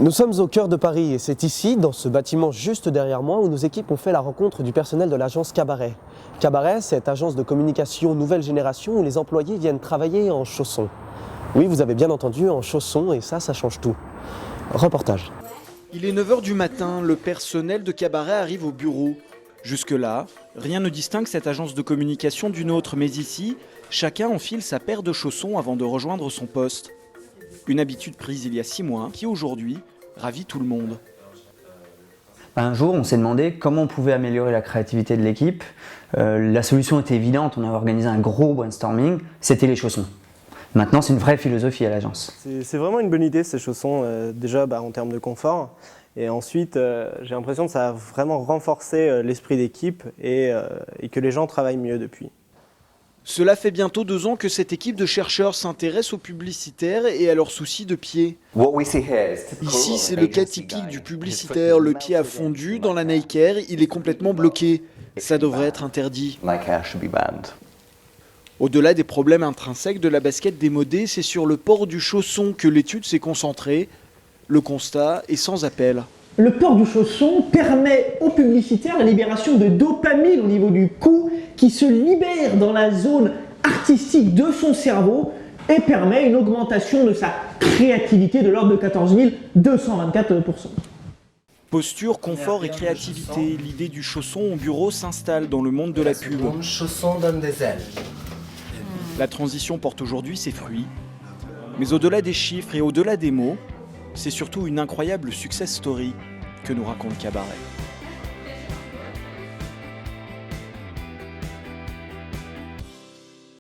Nous sommes au cœur de Paris et c'est ici, dans ce bâtiment juste derrière moi, où nos équipes ont fait la rencontre du personnel de l'agence Cabaret. Cabaret, c'est cette agence de communication nouvelle génération où les employés viennent travailler en chaussons. Oui, vous avez bien entendu, en chaussons, et ça change tout. Reportage. Il est 9 h du matin, le personnel de Cabaret arrive au bureau. Jusque-là, rien ne distingue cette agence de communication d'une autre, mais ici, chacun enfile sa paire de chaussons avant de rejoindre son poste. Une habitude prise il y a 6 mois, qui aujourd'hui ravit tout le monde. Un jour, on s'est demandé comment on pouvait améliorer la créativité de l'équipe. La solution était évidente, on avait organisé un gros brainstorming, c'était les chaussons. Maintenant, c'est une vraie philosophie à l'agence. C'est vraiment une bonne idée ces chaussons, déjà en termes de confort. Et ensuite, j'ai l'impression que ça a vraiment renforcé l'esprit d'équipe et que les gens travaillent mieux depuis. Cela fait bientôt 2 ans que cette équipe de chercheurs s'intéresse aux publicitaires et à leurs soucis de pied. Ici, c'est le cas typique du publicitaire. Le pied a fondu dans la Nike Air, il est complètement bloqué. Ça devrait être interdit. Au-delà des problèmes intrinsèques de la basket démodée, c'est sur le port du chausson que l'étude s'est concentrée. Le constat est sans appel. Le port du chausson permet aux publicitaires la libération de dopamine au niveau du cou qui se libère dans la zone artistique de son cerveau et permet une augmentation de sa créativité de l'ordre de 14 224%. Posture, confort et créativité, l'idée du chausson au bureau s'installe dans le monde de la pub. Le chausson donne des ailes. La transition porte aujourd'hui ses fruits. Mais au-delà des chiffres et au-delà des mots, c'est surtout une incroyable success story que nous raconte Cabaret.